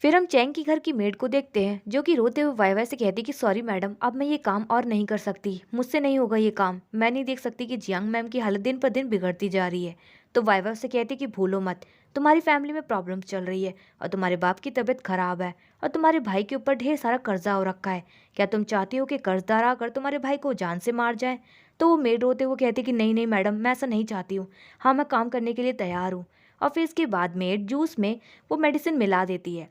फिर हम चैंग की घर की मेड को देखते हैं जो कि रोते हुए वाई वाई से कहती कि सॉरी मैडम, अब मैं ये काम और नहीं कर सकती, मुझसे नहीं होगा ये काम, मैं नहीं देख सकती कि जियांग मैम की हालत दिन पर दिन बिगड़ती जा रही है। तो वाई वाई से कहती कि भूलो मत, तुम्हारी फैमिली में प्रॉब्लम्स चल रही है और तुम्हारे बाप की तबीयत खराब है और तुम्हारे भाई के ऊपर ढेर सारा कर्जा हो रखा है। क्या तुम चाहती हो कि कर्जदार आकर तुम्हारे भाई को जान से मार जाए? तो वो मेड रोते हुए कहती कि नहीं नहीं मैडम, मैं ऐसा नहीं चाहती हूँ, हाँ मैं काम करने के लिए तैयार हूँ। और फिर इसके बाद मेड जूस में वो मेडिसिन मिला देती है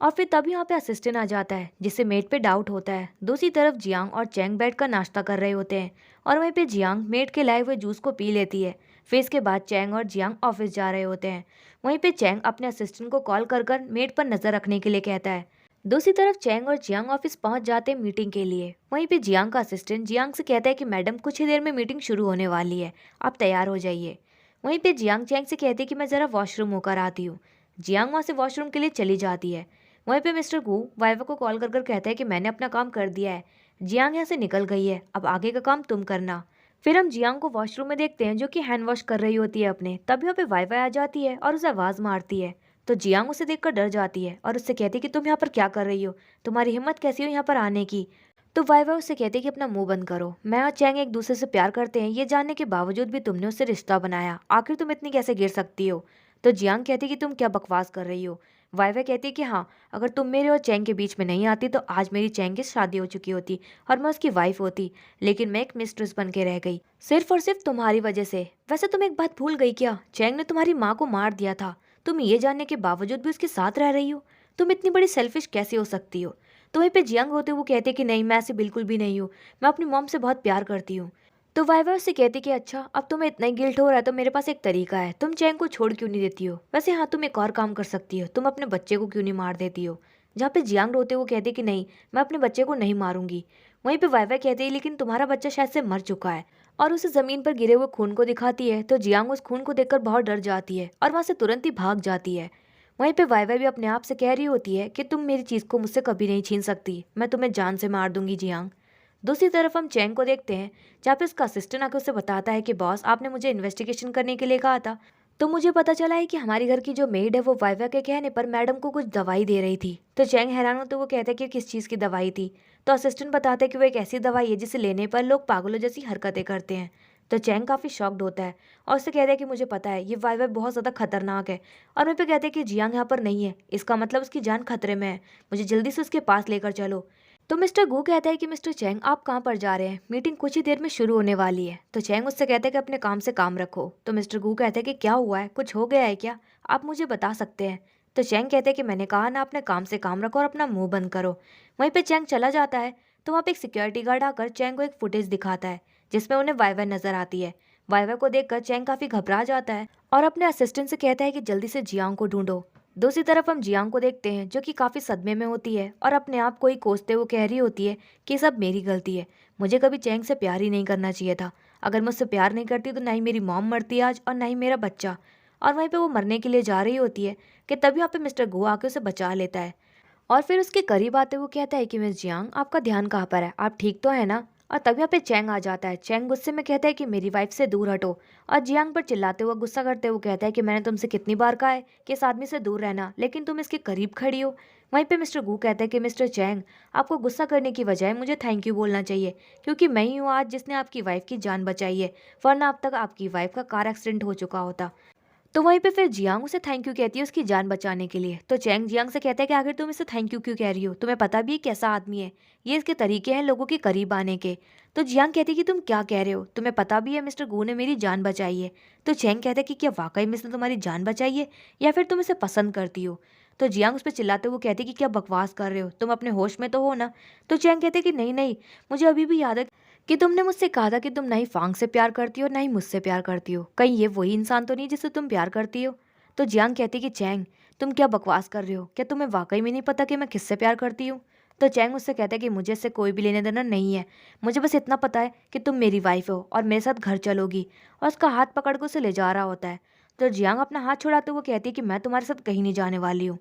और फिर तब यहाँ पे असिस्टेंट आ जाता है जिससे मेड पे डाउट होता है। दूसरी तरफ जियांग और चैंग बैठ कर नाश्ता कर रहे होते हैं और वहीं पे जियांग मेड के लाए हुए जूस को पी लेती है। फिर इसके बाद चैंग और जियांग ऑफिस जा रहे होते हैं। वहीं पे चैंग अपने असिस्टेंट को कॉल कर कर मेड पर नजर रखने के लिए कहता है। दूसरी तरफ चैंग और जियांग ऑफिस पहुंच जाते हैं मीटिंग के लिए। वहीं पे जियांग का असिस्टेंट जियांग से कहता है कि मैडम कुछ ही देर में मीटिंग शुरू होने वाली है, आप तैयार हो जाइए। वहीं पे जियांग चैंग से कहती है कि मैं जरा वॉशरूम होकर आती हूँ। जियांग वहां से वॉशरूम के लिए चली जाती है। वहीं पे मिस्टर गू वाइवा को कॉल कर कर कहता है कि मैंने अपना काम कर दिया है, जियांग यहाँ से निकल गई है, अब आगे का काम तुम करना। फिर हम जियांग को वॉशरूम में देखते हैं जो कि हैंड वॉश कर रही होती है अपने। तभी वहाँ पे वाइवा आ जाती है और उसे आवाज मारती है। तो जियांग उसे देखकर डर जाती है और उससे कहती है कि तुम यहाँ पर क्या कर रही हो, तुम्हारी हिम्मत कैसी हो यहाँ पर आने की? तो वाइवा उससे कहती है कि अपना मुंह बंद करो, मैं और चैंग एक दूसरे से प्यार करते हैं ये जानने के बावजूद भी तुमने उससे रिश्ता बनाया, आखिर तुम इतनी कैसे गिर सकती हो? तो जियांग कहती है कि तुम क्या बकवास कर रही हो। वाइवा कहती है कि हाँ, अगर तुम मेरे और चैंग के बीच में नहीं आती तो आज मेरी चैंग की शादी हो चुकी होती और मैं उसकी वाइफ होती, लेकिन मैं एक मिस्ट्रेस बन के रह गई सिर्फ और सिर्फ तुम्हारी वजह से। वैसे तुम एक बात भूल गई क्या, चैंग ने तुम्हारी माँ को मार दिया था, तुम ये जानने के बावजूद भी उसके साथ रह रही हो, तुम इतनी बड़ी सेल्फिश कैसे हो सकती हो? तो वहीं पे जियांग होते वो कहते कि नहीं, मैं ऐसे बिल्कुल भी नहीं हूँ, मैं अपनी मॉम से बहुत प्यार करती हूँ। तो वाइवा उससे कहती कि अच्छा, अब तुम्हें इतना ही गिल्ट हो रहा है तो मेरे पास एक तरीका है, तुम चैंग को छोड़ क्यों नहीं देती हो? वैसे हाँ, तुम एक और काम कर सकती हो, तुम अपने बच्चे को क्यों नहीं मार देती हो? जहाँ पे जियांग रोते वो कहते कि नहीं, मैं अपने बच्चे को नहीं मारूंगी। वहीं पे वाइवा कहते हैं लेकिन तुम्हारा बच्चा शायद से मर चुका है, और उसे जमीन पर गिरे हुए खून को दिखाती है। तो जियांग उस खून को देखकर बहुत डर जाती है और वहां से तुरंत ही भाग जाती है। वहीं पे वाइवा भी अपने आप से कह रही होती है कि तुम मेरी चीज को मुझसे कभी नहीं छीन सकती, मैं तुम्हें जान से मार दूंगी जियांग। दूसरी तरफ हम चैंग को देखते हैं जहाँ पे उसका असिस्टेंट आकर उसे बताता है कि बॉस, आपने मुझे इन्वेस्टिगेशन करने के लिए कहा था, तो मुझे पता चला है कि हमारे घर की जो मेड है वो वाइवा के कहने पर मैडम को कुछ दवाई दे रही थी। तो चैंग हैरान होते वो कहता है कि किस चीज़ की दवाई थी। तो असिस्टेंट बताता है कि वो एक ऐसी दवाई है जिसे लेने पर लोग पागलों जैसी हरकतें करते हैं। तो चैंग काफ़ी शॉक्ड होता है और उससे कहता है कि मुझे पता है ये वाइवा बहुत ज़्यादा खतरनाक है, और मैं पे कहते हैं कि जियांग यहाँ पर नहीं है, इसका मतलब उसकी जान खतरे में है, मुझे जल्दी से उसके पास लेकर चलो। तो मिस्टर गू कहता है कि मिस्टर चैंग, आप कहाँ पर जा रहे हैं, मीटिंग कुछ ही देर में शुरू होने वाली है। तो चैंग उससे कहता है कि अपने काम से काम रखो। तो मिस्टर गू कहता है कि क्या हुआ है, कुछ हो गया है क्या, आप मुझे बता सकते हैं? तो चैंग कहते हैं कि मैंने कहा ना, अपने काम से काम रखो और अपना मुंह बंद करो। वहीं पे चैंग चला जाता है तो वहाँ पे एक सिक्योरिटी गार्ड आकर चैंग को एक फुटेज दिखाता है जिसमें उन्हें वाइवा नजर आती है। वाइवा को देखकर चैंग काफी घबरा जाता है और अपने असिस्टेंट से कहता है कि जल्दी से जियांग को ढूंढो। दूसरी तरफ हम जियांग को देखते हैं जो कि काफी सदमे में होती है और अपने आप को ही कोसते हुए कह रही होती है कि सब मेरी गलती है, मुझे कभी चैंग से प्यार ही नहीं करना चाहिए था, अगर मुझसे प्यार नहीं करती तो ना ही मेरी मॉम मरती आज और ना ही मेरा बच्चा। और वहीं पे वो मरने के लिए जा रही होती है कि तभी यहाँ पे मिस्टर गो आके उसे बचा लेता है और फिर उसके करीब आते हुए कहता है कि मिस जियांग, आपका ध्यान कहाँ पर है, आप ठीक तो है ना? और तभी यहाँ पे चैंग आ जाता है। चैंग गुस्से में कहता है कि मेरी वाइफ से दूर हटो, और जियांग पर चिल्लाते हुए गुस्सा करते हुए कहता है कि मैंने तुमसे कितनी बार कहा है कि इस आदमी से दूर रहना, लेकिन तुम इसके करीब खड़ी हो। वहीं पे मिस्टर गू कहता है कि मिस्टर चैंग, आपको गुस्सा करने की बजाय मुझे थैंक यू बोलना चाहिए, क्योंकि मैं ही हूँ आज जिसने आपकी वाइफ की जान बचाई है, वरना अब तक आपकी वाइफ का कार एक्सीडेंट हो चुका होता। तो वहीं पे फिर जियांग उसे थैंक यू कहती है उसकी जान बचाने के लिए। तो चैंग जियांग से कहता है कि आखिर तुम इसे थैंक यू क्यों कह रही हो, तुम्हें पता भी है कैसा आदमी है, ये इसके तरीके हैं लोगों के करीब आने के। तो जियांग कहती है कि तुम क्या कह रहे हो, तुम्हें पता भी है मिस्टर गू ने मेरी जान बचाई है। तो चैंग कहता है कि क्या वाकई में इसने तुम्हारी जान बचाई है या फिर तुम इसे पसंद करती हो? तो जियांग उस पर चिल्लाते हुए कहती है कि क्या बकवास कर रहे हो, तुम अपने होश में तो हो ना? तो चैंग कहते कि नहीं नहीं, मुझे अभी भी याद है कि तुमने मुझसे कहा था कि तुम ना ही फांग से प्यार करती हो ना ही मुझसे प्यार करती हो, कहीं ये वही इंसान तो नहीं जिससे तुम प्यार करती हो? तो जियांग कहती कि चैंग, तुम क्या बकवास कर रहे हो, क्या तुम्हें वाकई में नहीं पता कि मैं किससे प्यार करती हूँ? तो चैंग उससे कहता है कि मुझे इससे कोई भी लेने देना नहीं है, मुझे बस इतना पता है कि तुम मेरी वाइफ हो और मेरे साथ घर चलोगी, और उसका हाथ पकड़ कर उसे ले जा रहा होता है। तो जियांग अपना हाथ छुड़ाते हुए कहती है कि मैं तुम्हारे साथ कहीं नहीं जाने वाली हूँ।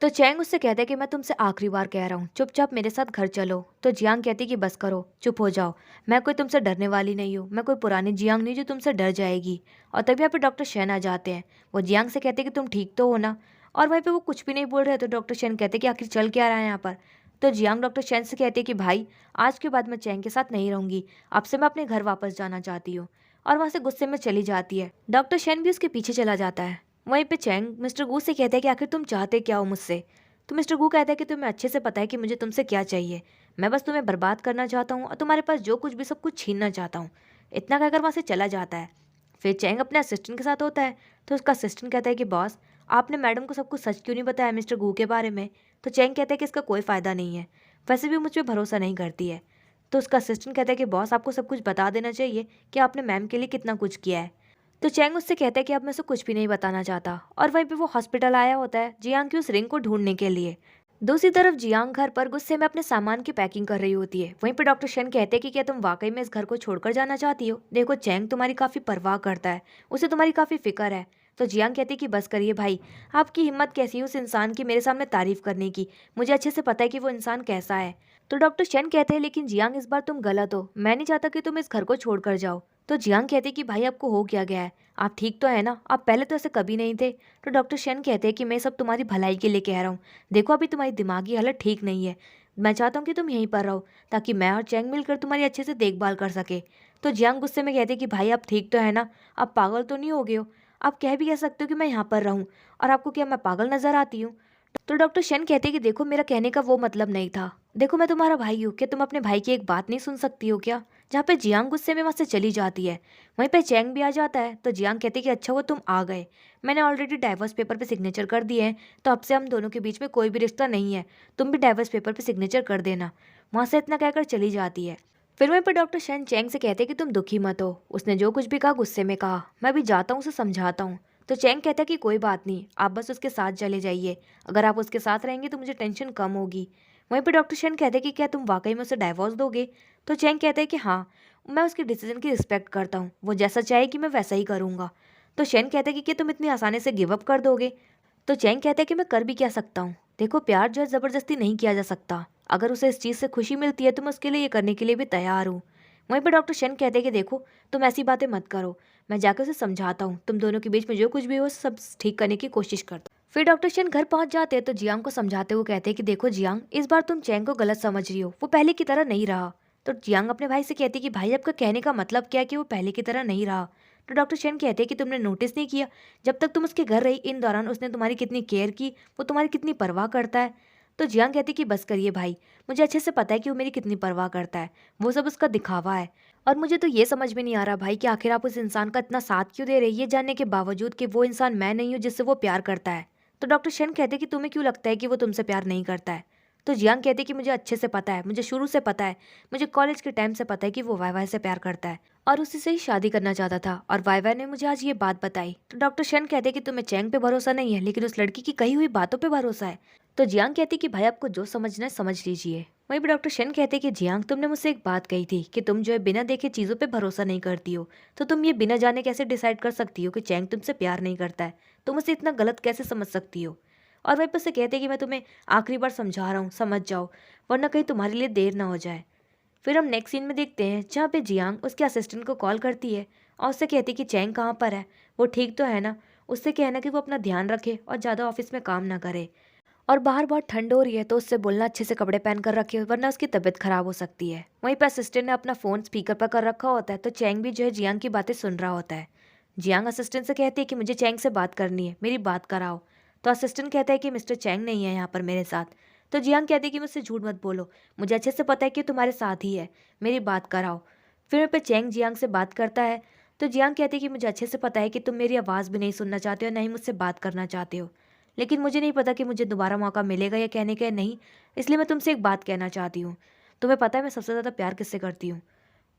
तो चैंग उससे कहता है कि मैं तुमसे आखिरी बार कह रहा हूँ, चुपचाप मेरे साथ घर चलो। तो जियांग कहती है कि बस करो, चुप हो जाओ, मैं कोई तुमसे डरने वाली नहीं हूँ, मैं कोई पुरानी जियांग नहीं जो तुमसे डर जाएगी। और तभी यहाँ पे डॉक्टर शैन आ जाते हैं। वो जियांग से कहते हैं कि तुम ठीक तो हो ना? और वहीं पे वो कुछ भी नहीं बोल रहे। तो डॉक्टर शेन कहते कि आखिर चल क्या रहा है यहाँ पर। तो जियांग डॉक्टर शेन से कहते कि भाई आज के बाद मैं चैंग के साथ नहीं रहूंगी, अब से मैं अपने घर वापस जाना चाहती हूँ। और वहाँ से गुस्से में चली जाती है। डॉक्टर शेन भी उसके पीछे चला जाता है। वहीं पे चैंग मिस्टर गू से कहता है कि आखिर तुम चाहते क्या हो मुझसे। तो मिस्टर गू कहता है कि तुम्हें अच्छे से पता है कि मुझे तुमसे क्या चाहिए। मैं बस तुम्हें बर्बाद करना चाहता हूँ और तुम्हारे पास जो कुछ भी सब कुछ छीनना चाहता हूँ। इतना कहकर वहाँ से चला जाता है। फिर चैंग अपने असिस्टेंट के साथ होता है। तो उसका असिस्टेंट कहता है कि बॉस, आपने मैडम को सब कुछ सच क्यों नहीं बताया मिस्टर गू के बारे में। तो चैंग कहता है कि इसका कोई फ़ायदा नहीं है, वैसे भी मुझ पर भरोसा नहीं करती है। तो उसका असिस्टेंट कहता है कि बॉस, आपको सब कुछ बता देना चाहिए कि आपने मैम के लिए कितना कुछ किया है। तो चैंग उससे कहता है कि अब मैं उसे कुछ भी नहीं बताना चाहता। और वहीं पे वो हॉस्पिटल आया होता है जियांग की उस रिंग को ढूंढने के लिए। दूसरी तरफ जियांग घर पर गुस्से में अपने सामान की पैकिंग कर रही होती है। वहीं पे डॉक्टर शेन कहते हैं कि क्या तुम वाकई में इस घर को छोड़कर जाना चाहती हो। देखो चैंग तुम्हारी काफी परवाह करता है, उसे तुम्हारी काफी फिक्र है। तो जियांग कहती है कि बस करिए भाई, आपकी हिम्मत कैसी है उस इंसान की मेरे सामने तारीफ करने की। मुझे अच्छे से पता है कि वो इंसान कैसा है। तो डॉक्टर शेन कहते हैं लेकिन जियांग इस बार तुम गलत हो, मैं नहीं चाहता कि तुम इस घर को छोड़कर जाओ। तो जियांग कहते हैं कि भाई आपको हो क्या गया है, आप ठीक तो है ना, आप पहले तो ऐसे कभी नहीं थे। तो डॉक्टर शेन कहते हैं कि मैं सब तुम्हारी भलाई के लिए कह रहा हूँ। देखो अभी तुम्हारी दिमागी हालत ठीक नहीं है, मैं चाहता हूँ कि तुम यहीं पर रहो ताकि मैं और चैंग मिलकर तुम्हारी अच्छे से देखभाल कर सके। तो जियांग गुस्से में कहते हैं कि भाई आप ठीक तो है ना, आप पागल तो नहीं हो गए हो। आप कह सकते हो कि मैं यहाँ पर रहूँ, और आपको क्या मैं पागल नजर आती हूँ। तो डॉक्टर शेन कहते हैं कि देखो मेरा कहने का वो मतलब नहीं था। देखो मैं तुम्हारा भाई हूँ, क्या तुम अपने भाई की एक बात नहीं सुन सकती हो क्या। जहाँ पे जियांग गुस्से में वहाँ से चली जाती है, वहीं पे चैंग भी आ जाता है। तो जियांग कहते हैं कि अच्छा वो तुम आ गए, मैंने ऑलरेडी डाइवोर्स पेपर पे सिग्नेचर कर दिए हैं, तो अब से हम दोनों के बीच में कोई भी रिश्ता नहीं है, तुम भी डाइवोर्स पेपर पे सिग्नेचर कर देना। वहाँ से इतना कहकर चली जाती है। फिर वहीं पर डॉक्टर शेन चैंग से कहते हैं कि तुम दुखी मत हो, उसने जो कुछ भी कहा गुस्से में कहा, मैं भी जाता हूँ उसे समझाता हूँ। तो चैंग कहता है कि कोई बात नहीं, आप बस उसके साथ चले जाइए, अगर आप उसके साथ रहेंगे तो मुझे टेंशन कम होगी। वहीं पे डॉक्टर शन कहते हैं कि क्या तुम वाकई में उसे डाइवोर्स दोगे। तो चैंग कहता है कि हाँ, मैं उसके डिसीजन की रिस्पेक्ट करता हूँ, वो जैसा चाहे कि मैं वैसा ही करूँगा। तो शेन कहता है कि क्या तुम इतनी आसानी से गिव अप कर दोगे। तो चैंग कहता है कि मैं कर भी क्या सकता हूँ। देखो प्यार जो है ज़बरदस्ती नहीं किया जा सकता, अगर उसे इस चीज़ से खुशी मिलती है तो मैं उसके लिए ये करने के लिए भी तैयार हूँ। वहीं पर डॉक्टर शन कहते हैं कि देखो तुम ऐसी बातें मत करो, मैं जाकर उसे समझाता हूँ, तुम दोनों के बीच में जो कुछ भी हो सब ठीक करने की कोशिश करता हूँ। फिर डॉक्टर शन घर पहुंच जाते हैं तो जियांग को समझाते हुए कहते हैं कि देखो जियांग, इस बार तुम चैंग को गलत समझ रही हो, वो पहले की तरह नहीं रहा। तो जियांग अपने भाई से कहती है कि भाई आपका कहने का मतलब क्या है कि वो पहले की तरह नहीं रहा। तो डॉक्टर शन कहते हैं कि तुमने नोटिस नहीं किया, जब तक तुम उसके घर रही इन दौरान उसने तुम्हारी कितनी केयर की, वो तुम्हारी कितनी परवाह करता है। तो जियांग कहती कि बस करिए भाई, मुझे अच्छे से पता है कि वो मेरी कितनी परवाह करता है, वो सब उसका दिखावा है। और मुझे तो ये समझ में नहीं आ रहा भाई कि आखिर आप उस इंसान का इतना साथ क्यों दे रहे हैं, ये जानने के बावजूद कि वो इंसान मैं नहीं हूँ जिससे वो प्यार करता है। तो डॉक्टर शन कहते हैं कि तुम्हें क्यों लगता है कि वो तुमसे प्यार नहीं करता है। तो जियांग कहते हैं कि मुझे अच्छे से पता है, मुझे शुरू से पता है, मुझे कॉलेज के टाइम से पता है कि वो वाई वाई से प्यार करता है और उसी से ही शादी करना चाहता था, और वाई वाई ने मुझे आज ये बात बताई। तो डॉक्टर शन कहते हैं कि तुम्हें चैंग पे भरोसा नहीं है लेकिन उस लड़की की कही हुई बातों पे भरोसा है। तो जियांग कहती है कि भाई आपको जो समझना है समझ लीजिए। वहीं पे डॉक्टर शन कहते हैं कि जियांग, तुमने मुझसे एक बात कही थी कि तुम जो है बिना देखे चीज़ों पे भरोसा नहीं करती हो, तो तुम ये बिना जाने कैसे डिसाइड कर सकती हो कि चैंग तुमसे प्यार नहीं करता है, तुम उसे इतना गलत कैसे समझ सकती हो। और वहीं पर से कहते हैं कि मैं तुम्हें आखिरी बार समझा रहा हूँ, समझ जाओ वरना कहीं तुम्हारे लिए देर ना हो जाए। फिर हम नेक्स्ट सीन में देखते हैं जहाँ पे जियांग उसके असिस्टेंट को कॉल करती है और उससे कहती है कि चैंग कहाँ पर है, वो ठीक तो है ना, उससे कहना कि वो अपना ध्यान रखे और ज़्यादा ऑफिस में काम ना करे, और बाहर बहुत ठंड हो रही है तो उससे बोलना अच्छे से कपड़े पहन कर रखे वरना उसकी तबीयत खराब हो सकती है। वहीं पर असिस्टेंट ने अपना फ़ोन स्पीकर पर कर रखा होता है तो चैंग भी जो है जियांग की बातें सुन रहा होता है। जियांग असिस्टेंट से कहती है कि मुझे चैंग से बात करनी है, मेरी बात कराओ। तो असिस्टेंट कहता है कि मिस्टर चैंग नहीं है यहाँ पर मेरे साथ। तो जियांग कहती है कि मुझसे झूठ मत बोलो, मुझे अच्छे से पता है कि तुम्हारे साथ ही है, मेरी बात कराओ। फिर पे चैंग जियांग से बात करता है। तो जियांग कहती है कि मुझे अच्छे से पता है कि तुम मेरी आवाज़ भी नहीं सुनना चाहते हो, ना ही मुझसे बात करना चाहते हो, लेकिन मुझे नहीं पता कि मुझे दोबारा मौका मिलेगा या कहने का या नहीं, इसलिए मैं तुमसे एक बात कहना चाहती हूँ। तुम्हें पता है मैं सबसे ज़्यादा प्यार किससे करती हूँ,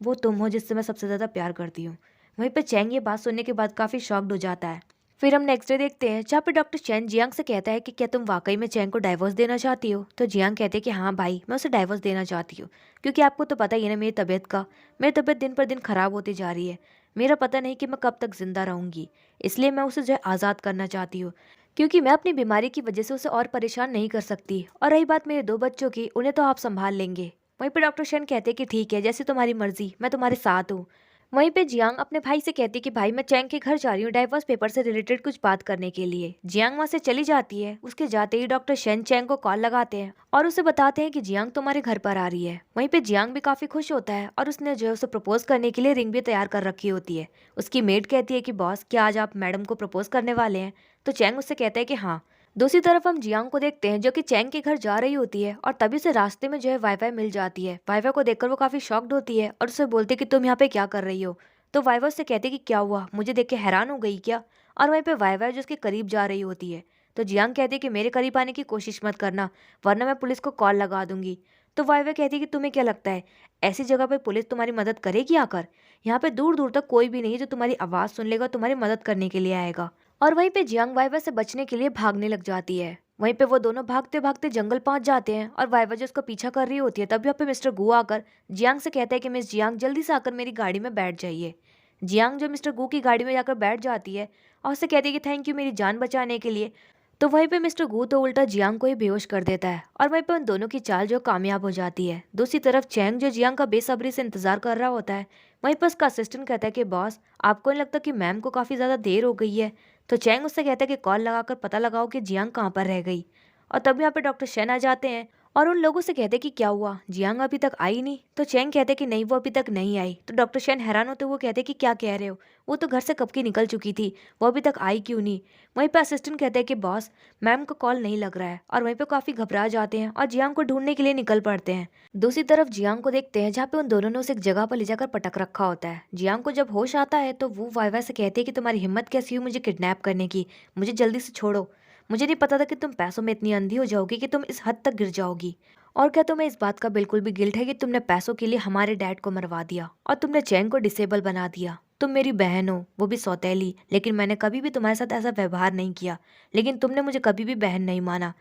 वो तुम हो जिससे मैं सबसे ज़्यादा प्यार करती हूँ। वहीं पर चैंग ये बात सुनने के बाद काफ़ी शॉक्ड हो जाता है। फिर हम नेक्स्ट डे देखते हैं जहाँ पे डॉक्टर चैन जियांग से कहता है कि क्या तुम वाकई में चैंग को डाइवोर्स देना चाहती हो। तो जियांग कहते हैं कि हाँ भाई, मैं उसे डाइवोर्स देना चाहती हूँ, क्योंकि आपको तो पता ही है ना मेरी तबीयत का, मेरी तबीयत दिन पर दिन खराब होती जा रही है, मेरा पता नहीं कि मैं कब तक जिंदा रहूंगी, इसलिए मैं उसे जो है आज़ाद करना चाहती हूँ, क्योंकि मैं अपनी बीमारी की वजह से उसे और परेशान नहीं कर सकती। और रही बात मेरे 2 बच्चों की, उन्हें तो आप संभाल लेंगे। वहीं पर डॉक्टर शन कहते हैं कि ठीक है, जैसे तुम्हारी मर्जी, मैं तुम्हारे साथ हूँ। वहीं पे जियांग अपने भाई से कहती है कि भाई मैं चैंग के घर जा रही हूँ डाइवोर्स पेपर से रिलेटेड कुछ बात करने के लिए। जियांग वहां से चली जाती है। उसके जाते ही डॉक्टर शेन चैंग को कॉल लगाते हैं और उसे बताते हैं कि जियांग तुम्हारे घर पर आ रही है। वहीं पे जियांग भी काफी खुश होता है और उसने जो है उसे प्रपोज करने के लिए रिंग भी तैयार कर रखी होती है। उसकी मेड कहती है कि बॉस क्या आज आप मैडम को प्रपोज करने वाले हैं? तो चैंग उससे कहता है कि हाँ। दूसरी तरफ हम जियांग को देखते हैं जो कि चैंग के घर जा रही होती है और तभी से रास्ते में जो है वाईवाई मिल जाती है। वाईवाई को देखकर वो काफी शॉक्ड होती है और उसे बोलती है कि तुम यहाँ पे क्या कर रही हो? तो वाईवा उससे कहती है कि क्या हुआ, मुझे देख के हैरान हो गई क्या? और वहीं पे वाईवा जो उसके करीब जा रही होती है। तो जियांग कहती है कि मेरे करीब आने की कोशिश मत करना, वरना मैं पुलिस को कॉल लगा दूंगी। तो वाईवा कहती है कि तुम्हें क्या लगता है ऐसी जगह पे पुलिस तुम्हारी मदद करेगी आकर? यहाँ पे दूर दूर तक कोई भी नहीं है जो तुम्हारी आवाज सुन लेगा, तुम्हारी मदद करने के लिए आएगा। और वहीं पे जियांग वाइवा से बचने के लिए भागने लग जाती है। वहीं पे वो दोनों भागते भागते जंगल पहुंच जाते हैं और वाइवा जो उसका पीछा कर रही होती है तब यहाँ पे मिस्टर गु आकर जियांग से कहता है कि मिस जियांग जल्दी से आकर मेरी गाड़ी में बैठ जाइए। जियांग जो मिस्टर गु की गाड़ी में जाकर बैठ जाती है और उससे कहती है कि थैंक यू मेरी जान बचाने के लिए। तो वहीं पे मिस्टर गु तो उल्टा जियांग को ही बेहोश कर देता है और वहीं पे उन दोनों की चाल जो कामयाब हो जाती है। दूसरी तरफ चैंग जो जियांग का बेसब्री से इंतजार कर रहा होता है, वहीं पर उसका असिस्टेंट कहता है कि बॉस आपको नहीं लगता कि मैम को काफी ज्यादा देर हो गई है? तो चैंग उससे कहता है कि कॉल लगाकर पता लगाओ कि जियांग कहाँ पर रह गई। और तब यहाँ पे डॉक्टर शेन आ जाते हैं और उन लोगों से कहते हैं कि क्या हुआ, जियांग अभी तक आई नहीं? तो चैंग कहते हैं कि नहीं वो अभी तक नहीं आई। तो डॉक्टर शेन हैरान होते हुए कहते हैं कि क्या कह रहे हो, वो तो घर से कब की निकल चुकी थी, वो अभी तक आई क्यों नहीं? वहीं पे असिस्टेंट कहते हैं कि बॉस मैम को कॉल नहीं लग रहा है और वहीं पे काफी घबरा जाते हैं और जियांग को ढूंढने के लिए निकल पड़ते हैं। दूसरी तरफ जियांग को देखते हैं जहाँ पे उन दोनों ने उसे एक जगह पर ले जाकर पटक रखा होता है। जियांग को जब होश आता है तो वो वाइवा से कहती है कि तुम्हारी हिम्मत कैसी हुई मुझे किडनैप करने की, मुझे जल्दी से छोड़ो। मुझे नहीं पता था कि तुम पैसों में इतनी अंधी हो जाओगी कि तुम इस हद तक गिर जाओगी। और क्या तुम्हें इस बात का बिल्कुल भी गिल्ट है कि तुमने पैसों के लिए हमारे डैड को मरवा दिया और तुमने चैंग को डिसेबल बना दिया? तुम मेरी बहन हो, वो भी सौतेली, लेकिन मैंने कभी भी तुम्हारे साथ ऐसा व्यवहार नहीं किया, लेकिन तुमने मुझे कभी भी बहन नहीं माना।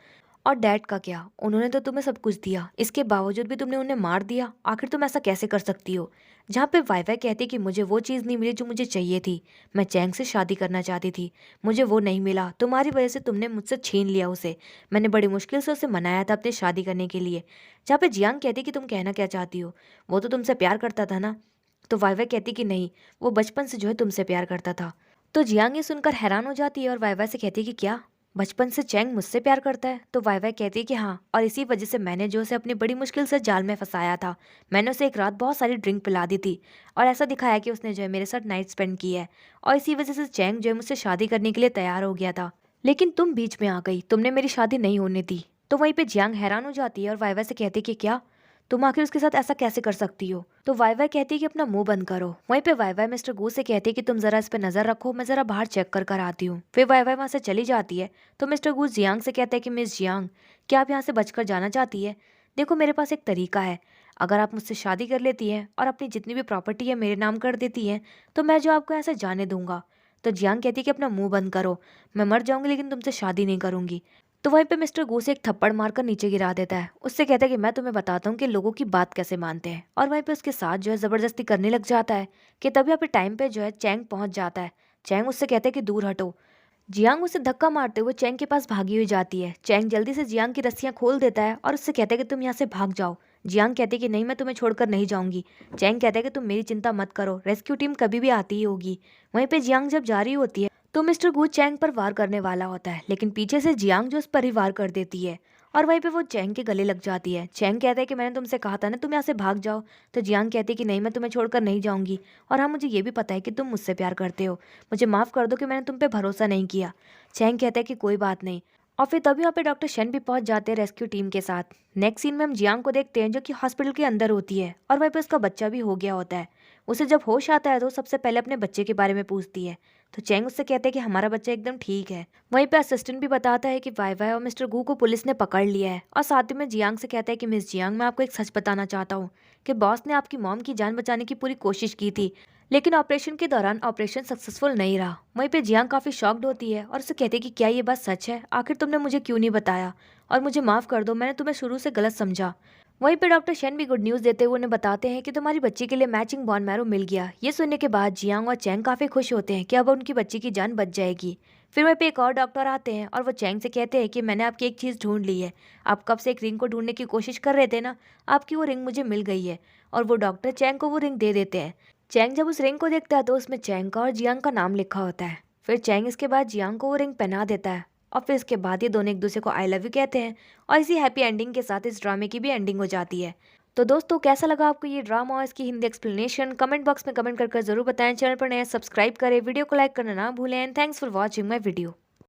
और डैड का क्या, उन्होंने तो तुम्हें सब कुछ दिया, इसके बावजूद भी तुमने उन्हें मार दिया। आखिर तुम ऐसा कैसे कर सकती हो? जहाँ पे वाईवाई कहती कि मुझे वो चीज़ नहीं मिली जो मुझे चाहिए थी, मैं चैंग से शादी करना चाहती थी, मुझे वो नहीं मिला, तुम्हारी वजह से तुमने मुझसे छीन लिया उसे। मैंने बड़ी मुश्किल से उसे मनाया था अपनी शादी करने के लिए। जहाँ पे जियांग कहती कि तुम कहना क्या चाहती हो, वो तो तुमसे प्यार करता था ना? तो वाईवाई कहती कि नहीं, वो बचपन से जो है तुमसे प्यार करता था। तो जियांग ये सुनकर हैरान हो जाती है और वाईवाई से कहती कि क्या बचपन से चैंग मुझसे प्यार करता है? तो वाईवाई कहती है कि हाँ, और इसी वजह से मैंने जो उसे अपनी बड़ी मुश्किल से जाल में फंसाया था। मैंने उसे एक रात बहुत सारी ड्रिंक पिला दी थी और ऐसा दिखाया कि उसने जो है मेरे साथ नाइट स्पेंड की है, और इसी वजह से चैंग जो है मुझसे शादी करने के लिए तैयार हो गया था। लेकिन तुम बीच में आ गई, तुमने मेरी शादी नहीं होने दी। तो वहीं पे जियांग हैरान हो जाती है और वाईवाई से कहती है कि क्या तुम आखिर उसके साथ ऐसा कैसे कर सकती हो? तो वाईवाई कहती है कि अपना मुंह बंद करो। वहीं पे वाईवाई मिस्टर गू से कहती है कि तुम जरा इस पे नजर रखो, मैं जरा बाहर चेक कर आती हूँ। फिर वाईवाई वहां से चली जाती है। तो मिस्टर गू जियांग से कहता है कि मिस जियांग, क्या आप यहाँ से बचकर जाना चाहती है? देखो मेरे पास एक तरीका है, अगर आप मुझसे शादी कर लेती हैं और अपनी जितनी भी प्रॉपर्टी है मेरे नाम कर देती हैं, तो मैं जो आपको ऐसे जाने दूंगा। तो जियांग कहती है कि अपना मुंह बंद करो, मैं मर जाऊंगी लेकिन तुमसे शादी नहीं करूंगी। तो वहीं पे मिस्टर गू से एक थप्पड़ मारकर नीचे गिरा देता है। उससे कहता है कि मैं तुम्हें बताता हूँ कि लोगों की बात कैसे मानते हैं, और वहीं पे उसके साथ जो है जबरदस्ती करने लग जाता है कि तभी यहाँ पे टाइम पे जो है चैंग पहुंच जाता है। चैंग उससे कहता है कि दूर हटो। जियांग उसे धक्का मारते हुए चैंग के पास भागी हुई जाती है। चैंग जल्दी से जियांग की रस्सियां खोल देता है और उससे कहता है कि तुम यहाँ से भाग जाओ। जियांग कहते हैं कि नहीं, मैं तुम्हें छोड़कर नहीं जाऊंगी। चैंग कहता है कि तुम मेरी चिंता मत करो, रेस्क्यू टीम कभी भी आती ही होगी। वहीं पे जियांग जब जा रही होती है तो मिस्टर गू चैंग पर वार करने वाला होता है, लेकिन पीछे से जियांग जो उस पर ही वार कर देती है और वहीं पे वो चैंग के गले लग जाती है। चैंग कहता है कि मैंने तुमसे कहा था ना तुम यहाँ से भाग जाओ। तो जियांग कहती है कि नहीं, मैं तुम्हें छोड़कर नहीं जाऊंगी, और हाँ मुझे ये भी पता है कि तुम मुझसे प्यार करते हो, मुझे माफ कर दो कि मैंने तुम पे भरोसा नहीं किया। चैंग कहता है कि कोई बात नहीं। और फिर तभी यहाँ पे डॉक्टर शेन भी पहुंच जाते हैं रेस्क्यू टीम के साथ। नेक्स्ट सीन में हम जियांग को देखते हैं जो कि हॉस्पिटल के अंदर होती है और वहीं पे उसका बच्चा भी हो गया होता है। उसे जब होश आता है तो सबसे पहले अपने बच्चे के बारे में पूछती है। तो चैंग उससे कहते हैं कि हमारा बच्चा एकदम ठीक है। वहीं पे असिस्टेंट भी बताता है कि वाईवाई और मिस्टर गू को पुलिस ने पकड़ लिया है, और साथ ही में जियांग से कहता है कि मिस जियांग, मैं आपको एक सच बताना चाहता हूँ कि बॉस ने आपकी मॉम की जान बचाने की पूरी कोशिश की थी, लेकिन ऑपरेशन के दौरान ऑपरेशन सक्सेसफुल नहीं रहा। वहीं पे जियांग काफी शॉक्ड होती है और उसे कहती है कि क्या ये बात सच है? आखिर तुमने मुझे क्यों नहीं बताया, और मुझे माफ कर दो, मैंने तुम्हें शुरू से गलत समझा। वहीं पे डॉक्टर शेन भी गुड न्यूज देते हुए उन्हें बताते हैं कि तुम्हारी बच्ची के लिए मैचिंग बोन मैरो मिल गया। ये सुनने के बाद जियांग और चैंग काफी खुश होते हैं कि अब उनकी बच्ची की जान बच जाएगी। फिर वहीं पे एक और डॉक्टर आते हैं और वो चैंग से कहते हैं कि मैंने आपकी एक चीज ढूंढ ली है, आप कब से एक रिंग को ढूंढने की कोशिश कर रहे थे ना, आपकी वो रिंग मुझे मिल गई है। और वो डॉक्टर चैंग को वो रिंग दे देते हैं। चैंग जब उस रिंग को देखता है तो उसमें चैंग का और जियांग का नाम लिखा होता है। फिर चैंग इसके बाद जियांग को वो रिंग पहना देता है और फिर इसके बाद ये दोनों एक दूसरे को आई लव यू कहते हैं और इसी हैप्पी एंडिंग के साथ इस ड्रामे की भी एंडिंग हो जाती है। तो दोस्तों कैसा लगा आपको ये ड्रामा और इसकी हिंदी एक्सप्लेनेशन कमेंट बॉक्स में कमेंट कर जरूर बताएं। चैनल पर नया सब्सक्राइब करें, वीडियो को लाइक करना ना भूलें। Thanks for watching my video.